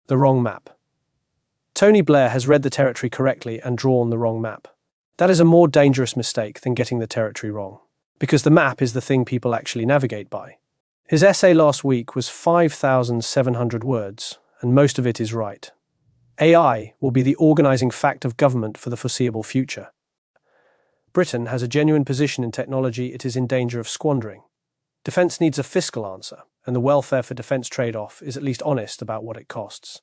The wrong map. Tony Blair has read the territory correctly and drawn the wrong map. That is a more dangerous mistake than getting the territory wrong, because the map is the thing people actually navigate by. His essay last week was 5,700 words, and most of it is right. AI will be the organizing fact of government for the foreseeable future. Britain has a genuine position in technology it is in danger of squandering. Defence needs a fiscal answer, and the welfare for defence trade-off is at least honest about what it costs.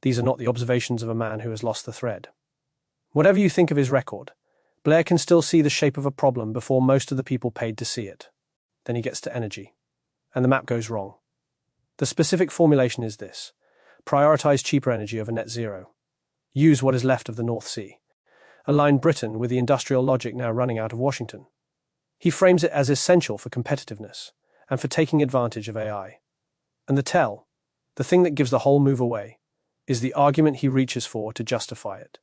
These are not the observations of a man who has lost the thread. Whatever you think of his record, Blair can still see the shape of a problem before most of the people paid to see it. Then he gets to energy, and the map goes wrong. The specific formulation is this: prioritise cheaper energy over net zero. Use what is left of the North Sea. Align Britain with the industrial logic now running out of Washington. He frames it as essential for competitiveness and for taking advantage of AI. And the thing that gives the whole move away, is the argument he reaches for to justify it.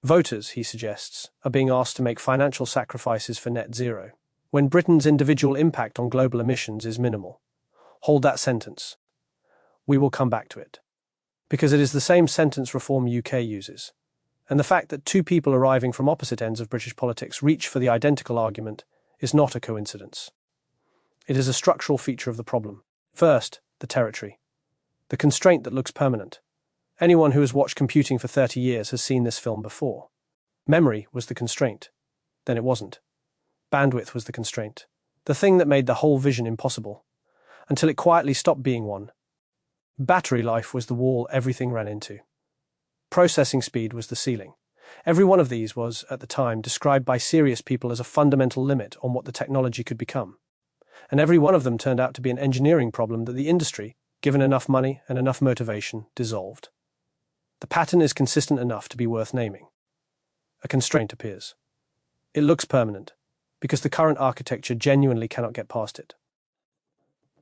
Voters, he suggests, are being asked to make financial sacrifices for net zero, when Britain's individual impact on global emissions is minimal. Hold that sentence. We will come back to it. Because it is the same sentence Reform UK uses. And the fact that two people arriving from opposite ends of British politics reach for the identical argument is not a coincidence. It is a structural feature of the problem. First, the territory. The constraint that looks permanent. Anyone who has watched computing for 30 years has seen this film before. Memory was the constraint. Then it wasn't. Bandwidth was the constraint. The thing that made the whole vision impossible. Until it quietly stopped being one. Battery life was the wall everything ran into. Processing speed was the ceiling. Every one of these was, at the time, described by serious people as a fundamental limit on what the technology could become. And every one of them turned out to be an engineering problem that the industry, given enough money and enough motivation, dissolved. The pattern is consistent enough to be worth naming. A constraint appears. It looks permanent, because the current architecture genuinely cannot get past it.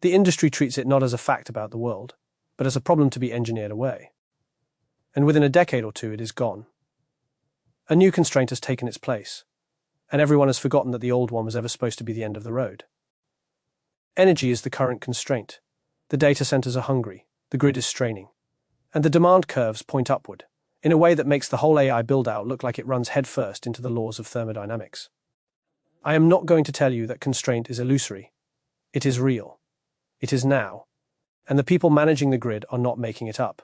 The industry treats it not as a fact about the world, but as a problem to be engineered away. And within a decade or two it is gone. A new constraint has taken its place, and everyone has forgotten that the old one was ever supposed to be the end of the road. Energy is the current constraint. The data centers are hungry, the grid is straining, and the demand curves point upward, in a way that makes the whole AI build-out look like it runs headfirst into the laws of thermodynamics. I am not going to tell you that constraint is illusory. It is real. It is now. And the people managing the grid are not making it up.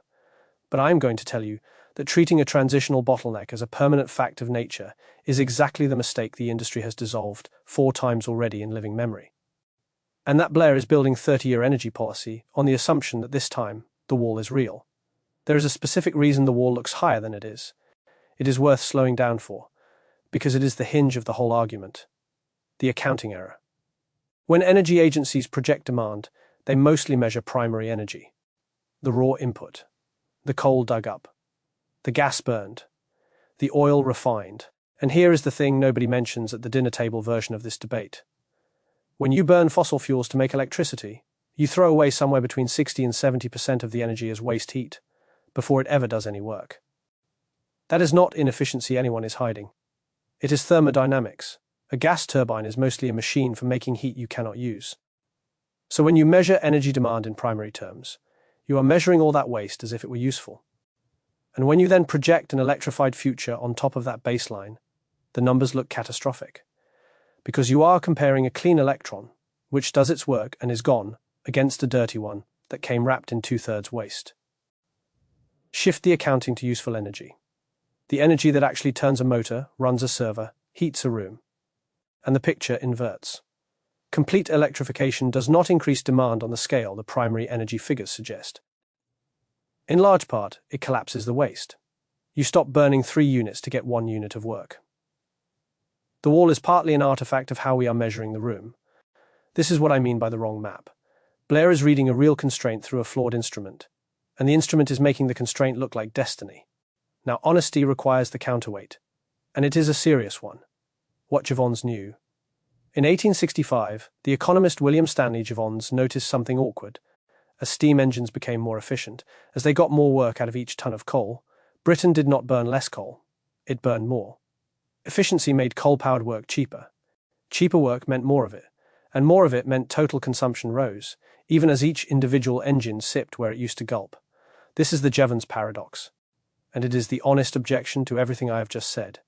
But I am going to tell you that treating a transitional bottleneck as a permanent fact of nature is exactly the mistake the industry has dissolved 4 times already in living memory. And that Blair is building 30-year energy policy on the assumption that this time the wall is real. There is a specific reason the wall looks higher than it is. It is worth slowing down for, because it is the hinge of the whole argument. The accounting error. When energy agencies project demand, they mostly measure primary energy. The raw input. The coal dug up. The gas burned. The oil refined. And here is the thing nobody mentions at the dinner table version of this debate. When you burn fossil fuels to make electricity, you throw away somewhere between 60 and 70% of the energy as waste heat, before it ever does any work. That is not inefficiency anyone is hiding. It is thermodynamics. A gas turbine is mostly a machine for making heat you cannot use. So when you measure energy demand in primary terms, you are measuring all that waste as if it were useful. And when you then project an electrified future on top of that baseline, the numbers look catastrophic. Because you are comparing a clean electron, which does its work and is gone, against a dirty one that came wrapped in 2/3 waste. Shift the accounting to useful energy. The energy that actually turns a motor, runs a server, heats a room. And the picture inverts. Complete electrification does not increase demand on the scale the primary energy figures suggest. In large part, it collapses the waste. You stop burning 3 units to get 1 unit of work. The wall is partly an artifact of how we are measuring the room. This is what I mean by the wrong map. Blair is reading a real constraint through a flawed instrument, and the instrument is making the constraint look like destiny. Now, honesty requires the counterweight, and it is a serious one. What Jevons knew. In 1865, the economist William Stanley Jevons noticed something awkward. As steam engines became more efficient, as they got more work out of each ton of coal, Britain did not burn less coal. It burned more. Efficiency made coal-powered work cheaper. Cheaper work meant more of it, and more of it meant total consumption rose, even as each individual engine sipped where it used to gulp. This is the Jevons paradox, and it is the honest objection to everything I have just said.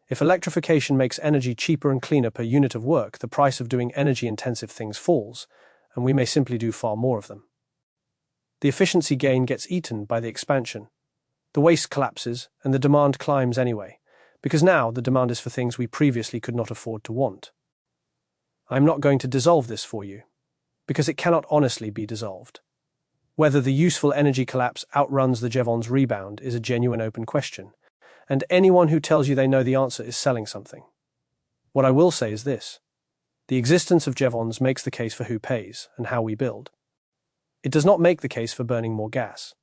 If electrification makes energy cheaper and cleaner per unit of work, the price of doing energy-intensive things falls, and we may simply do far more of them. The efficiency gain gets eaten by the expansion. The waste collapses, and the demand climbs anyway, because now the demand is for things we previously could not afford to want. I am not going to dissolve this for you, because it cannot honestly be dissolved. Whether the useful energy collapse outruns the Jevons rebound is a genuine open question, and anyone who tells you they know the answer is selling something. What I will say is this: the existence of Jevons makes the case for who pays and how we build. It does not make the case for burning more gas.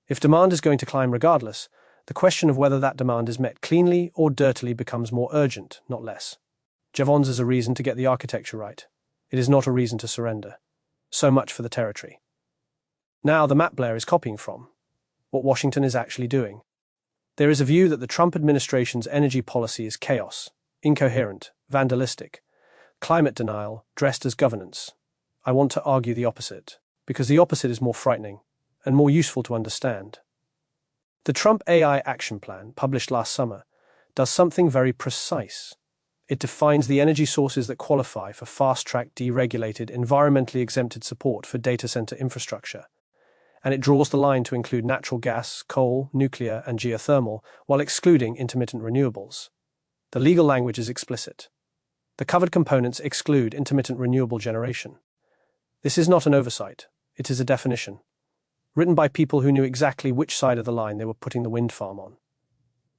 If demand is going to climb regardless, the question of whether that demand is met cleanly or dirtily becomes more urgent, not less. Jevons is a reason to get the architecture right. It is not a reason to surrender. So much for the territory. Now the map Blair is copying from. What Washington is actually doing. There is a view that the Trump administration's energy policy is chaos, incoherent, vandalistic, climate denial dressed as governance. I want to argue the opposite, because the opposite is more frightening and more useful to understand. The Trump AI Action Plan, published last summer, does something very precise. It defines the energy sources that qualify for fast-track, deregulated, environmentally exempted support for data center infrastructure, and it draws the line to include natural gas, coal, nuclear, and geothermal, while excluding intermittent renewables. The legal language is explicit. The covered components exclude intermittent renewable generation. This is not an oversight, it is a definition, written by people who knew exactly which side of the line they were putting the wind farm on.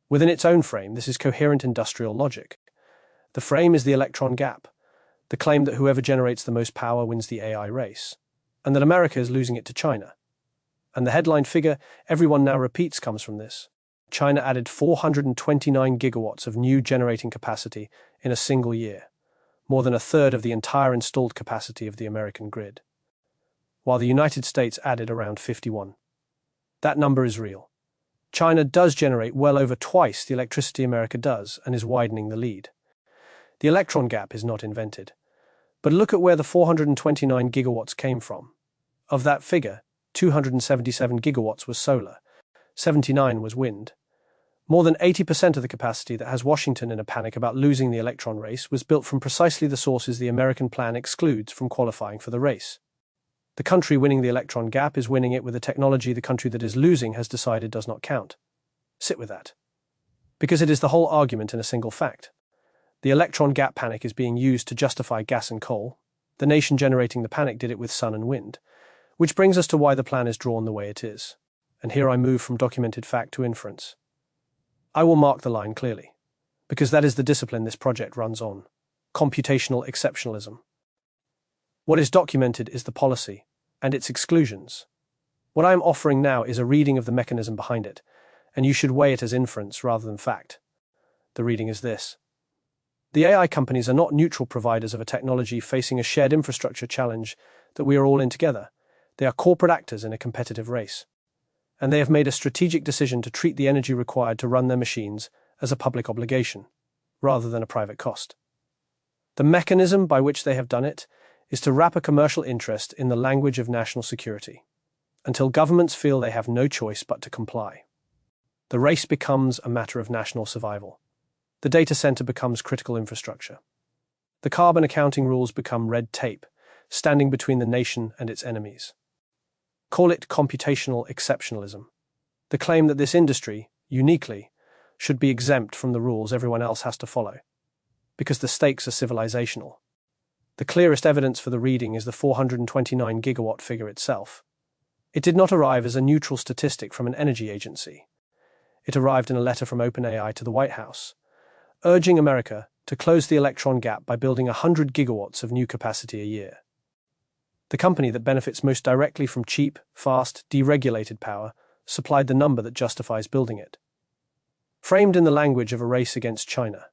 Within its own frame, this is coherent industrial logic. The frame is the electron gap, the claim that whoever generates the most power wins the AI race, and that America is losing it to China. And the headline figure everyone now repeats comes from this. China added 429 gigawatts of new generating capacity in a single year, more than a third of the entire installed capacity of the American grid, while the United States added around 51. That number is real. China does generate well over twice the electricity America does and is widening the lead. The electron gap is not invented. But look at where the 429 gigawatts came from. Of that figure, 277 gigawatts was solar, 79 was wind. More than 80% of the capacity that has Washington in a panic about losing the electron race was built from precisely the sources the American plan excludes from qualifying for the race. The country winning the electron gap is winning it with a technology the country that is losing has decided does not count. Sit with that. Because it is the whole argument in a single fact. The electron gap panic is being used to justify gas and coal. The nation generating the panic did it with sun and wind. Which brings us to why the plan is drawn the way it is. And here I move from documented fact to inference. I will mark the line clearly, because that is the discipline this project runs on. Computational exceptionalism. What is documented is the policy, and its exclusions. What I am offering now is a reading of the mechanism behind it, and you should weigh it as inference rather than fact. The reading is this. The AI companies are not neutral providers of a technology facing a shared infrastructure challenge that we are all in together. They are corporate actors in a competitive race. And they have made a strategic decision to treat the energy required to run their machines as a public obligation, rather than a private cost. The mechanism by which they have done it is to wrap a commercial interest in the language of national security, until governments feel they have no choice but to comply. The race becomes a matter of national survival. The data center becomes critical infrastructure. The carbon accounting rules become red tape, standing between the nation and its enemies. Call it computational exceptionalism. The claim that this industry, uniquely, should be exempt from the rules everyone else has to follow, because the stakes are civilizational. The clearest evidence for the reading is the 429 gigawatt figure itself. It did not arrive as a neutral statistic from an energy agency. It arrived in a letter from OpenAI to the White House, urging America to close the electron gap by building 100 gigawatts of new capacity a year. The company that benefits most directly from cheap, fast, deregulated power supplied the number that justifies building it. Framed in the language of a race against China,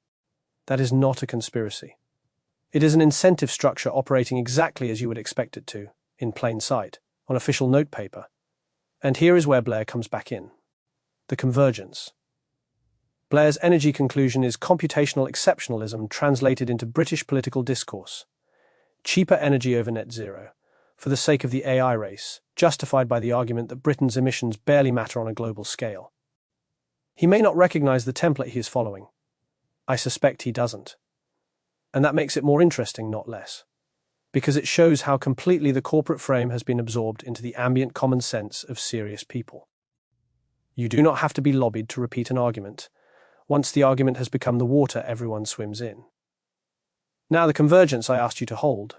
that is not a conspiracy. It is an incentive structure operating exactly as you would expect it to, in plain sight, on official notepaper. And here is where Blair comes back in. The convergence. Blair's energy conclusion is computational exceptionalism translated into British political discourse. Cheaper energy over net zero. for the sake of the AI race, justified by the argument that Britain's emissions barely matter on a global scale. He may not recognize the template he is following. I suspect he doesn't. And that makes it more interesting, not less, because it shows how completely the corporate frame has been absorbed into the ambient common sense of serious people. You do not have to be lobbied to repeat an argument, once the argument has become the water everyone swims in. Now the convergence I asked you to hold.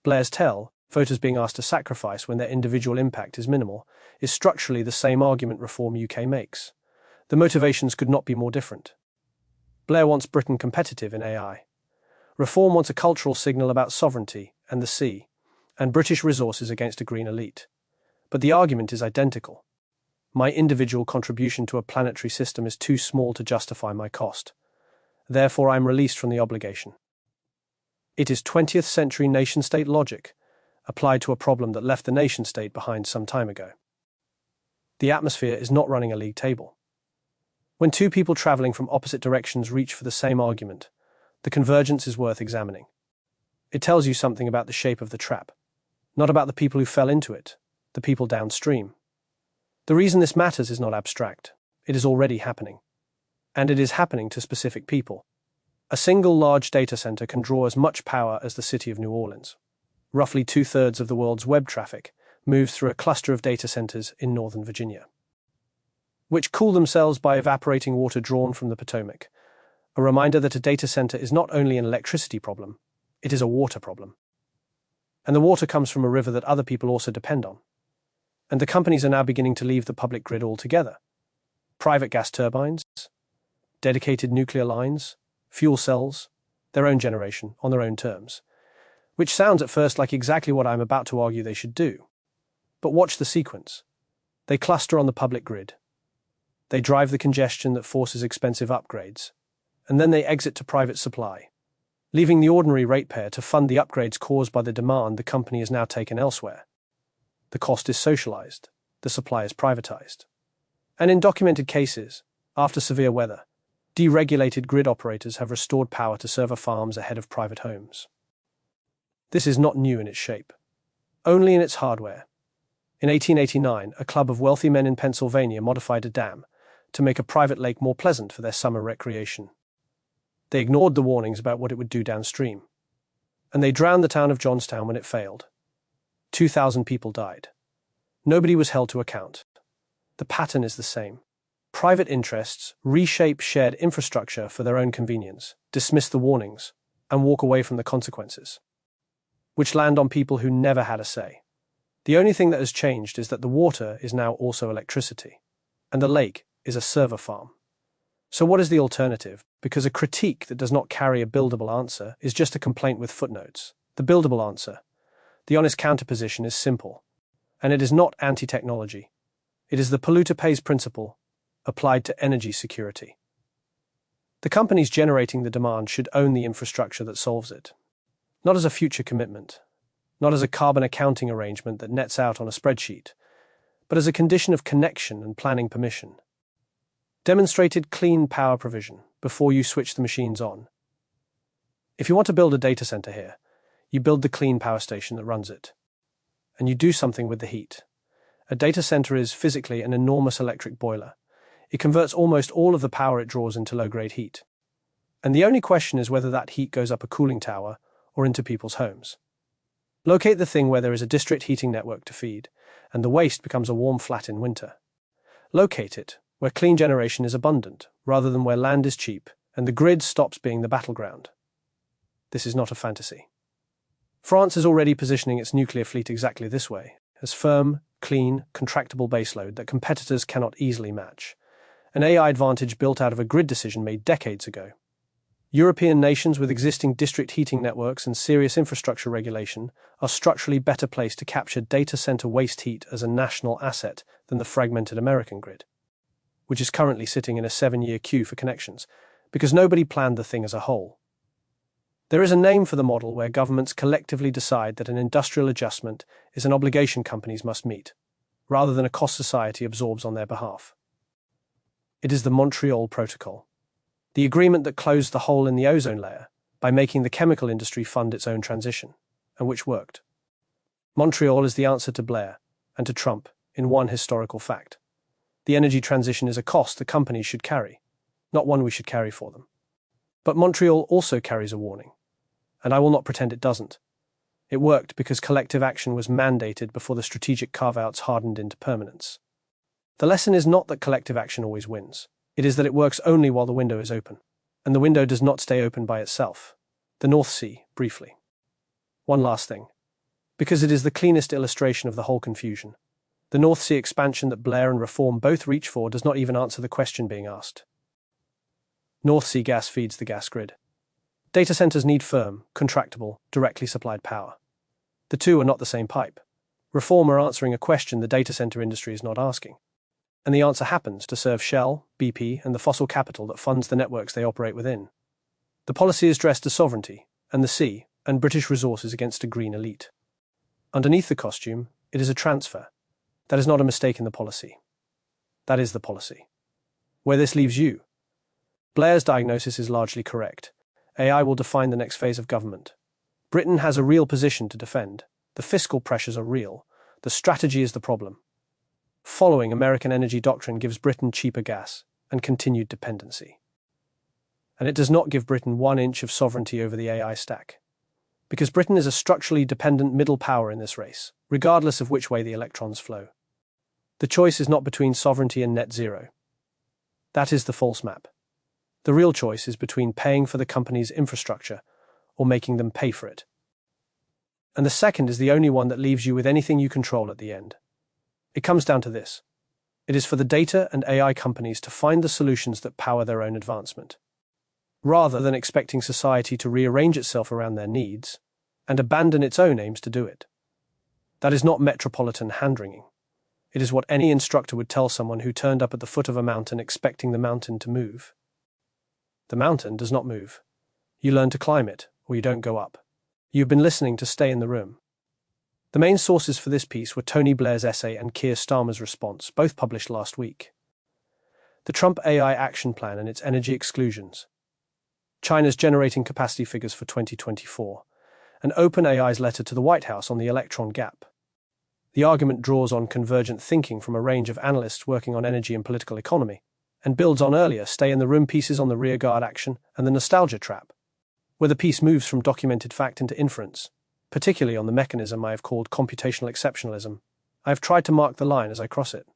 Blair's tell, voters being asked to sacrifice when their individual impact is minimal, is structurally the same argument Reform UK makes. The motivations could not be more different. Blair wants Britain competitive in AI. Reform wants a cultural signal about sovereignty and the sea, and British resources against a green elite. But the argument is identical. My individual contribution to a planetary system is too small to justify my cost. Therefore, I am released from the obligation. It is 20th century nation-state logic, applied to a problem that left the nation-state behind some time ago. The atmosphere is not running a league table. When two people travelling from opposite directions reach for the same argument, the convergence is worth examining. It tells you something about the shape of the trap, not about the people who fell into it, the people downstream. The reason this matters is not abstract. It is already happening. And it is happening to specific people. A single large data center can draw as much power as the city of New Orleans. Roughly 2/3 of the world's web traffic moves through a cluster of data centers in Northern Virginia, which cool themselves by evaporating water drawn from the Potomac. A reminder that a data center is not only an electricity problem, it is a water problem. And the water comes from a river that other people also depend on. And the companies are now beginning to leave the public grid altogether. Private gas turbines, dedicated nuclear lines, fuel cells, their own generation, on their own terms. Which sounds at first like exactly what I'm about to argue they should do. But watch the sequence. They cluster on the public grid. They drive the congestion that forces expensive upgrades. And then they exit to private supply, leaving the ordinary ratepayer to fund the upgrades caused by the demand the company has now taken elsewhere. The cost is socialized, the supply is privatized. And in documented cases, after severe weather, deregulated grid operators have restored power to server farms ahead of private homes. This is not new in its shape, only in its hardware. In 1889, a club of wealthy men in Pennsylvania modified a dam to make a private lake more pleasant for their summer recreation. They ignored the warnings about what it would do downstream, and they drowned the town of Johnstown when it failed. 2,000 people died. Nobody was held to account. The pattern is the same. Private interests reshape shared infrastructure for their own convenience, dismiss the warnings, and walk away from the consequences, which land on people who never had a say. The only thing that has changed is that the water is now also electricity, and the lake is a server farm. So what is the alternative? Because a critique that does not carry a buildable answer is just a complaint with footnotes. The buildable answer, the honest counterposition, is simple, and it is not anti-technology. It is the polluter pays principle applied to energy security. The companies generating the demand should own the infrastructure that solves it, not as a future commitment, not as a carbon accounting arrangement that nets out on a spreadsheet, but as a condition of connection and planning permission. Demonstrated clean power provision before you switch the machines on. If you want to build a data center here, you build the clean power station that runs it. And you do something with the heat. A data center is physically an enormous electric boiler. It converts almost all of the power it draws into low-grade heat. And the only question is whether that heat goes up a cooling tower or into people's homes. Locate the thing where there is a district heating network to feed, and the waste becomes a warm flat in winter. Locate it where clean generation is abundant, rather than where land is cheap, and the grid stops being the battleground. This is not a fantasy. France is already positioning its nuclear fleet exactly this way, as firm, clean, contractable baseload that competitors cannot easily match, an AI advantage built out of a grid decision made decades ago. European nations with existing district heating networks and serious infrastructure regulation are structurally better placed to capture data center waste heat as a national asset than the fragmented American grid, which is currently sitting in a 7-year queue for connections, because nobody planned the thing as a whole. There is a name for the model where governments collectively decide that an industrial adjustment is an obligation companies must meet, rather than a cost society absorbs on their behalf. It is the Montreal Protocol, the agreement that closed the hole in the ozone layer by making the chemical industry fund its own transition, and which worked. Montreal is the answer to Blair and to Trump in one historical fact. The energy transition is a cost the companies should carry, not one we should carry for them. But Montreal also carries a warning, and I will not pretend it doesn't. It worked because collective action was mandated before the strategic carve-outs hardened into permanence. The lesson is not that collective action always wins. It is that it works only while the window is open, and the window does not stay open by itself. The North Sea, briefly. One last thing, because it is the cleanest illustration of the whole confusion. The North Sea expansion that Blair and Reform both reach for does not even answer the question being asked. North Sea gas feeds the gas grid. Data centers need firm, contractable, directly supplied power. The two are not the same pipe. Reform are answering a question the data center industry is not asking. And the answer happens to serve Shell, BP, and the fossil capital that funds the networks they operate within. The policy is dressed as sovereignty, and the sea, and British resources against a green elite. Underneath the costume, it is a transfer. That is not a mistake in the policy. That is the policy. Where this leaves you. Blair's diagnosis is largely correct. AI will define the next phase of government. Britain has a real position to defend. The fiscal pressures are real. The strategy is the problem. Following American energy doctrine gives Britain cheaper gas and continued dependency. And it does not give Britain 1 inch of sovereignty over the AI stack. Because Britain is a structurally dependent middle power in this race, regardless of which way the electrons flow. The choice is not between sovereignty and net zero. That is the false map. The real choice is between paying for the company's infrastructure or making them pay for it. And the second is the only one that leaves you with anything you control at the end. It comes down to this. It is for the data and AI companies to find the solutions that power their own advancement, rather than expecting society to rearrange itself around their needs and abandon its own aims to do it. That is not metropolitan hand-wringing. It is what any instructor would tell someone who turned up at the foot of a mountain expecting the mountain to move. The mountain does not move. You learn to climb it, or you don't go up. You've been listening to Stay in the Room. The main sources for this piece were Tony Blair's essay and Keir Starmer's response, both published last week. The Trump AI Action Plan and its energy exclusions. China's generating capacity figures for 2024. And OpenAI's letter to the White House on the electron gap. The argument draws on convergent thinking from a range of analysts working on energy and political economy, and builds on earlier stay-in-the-room pieces on the rearguard action and the nostalgia trap, where the piece moves from documented fact into inference, particularly on the mechanism I have called computational exceptionalism. I have tried to mark the line as I cross it.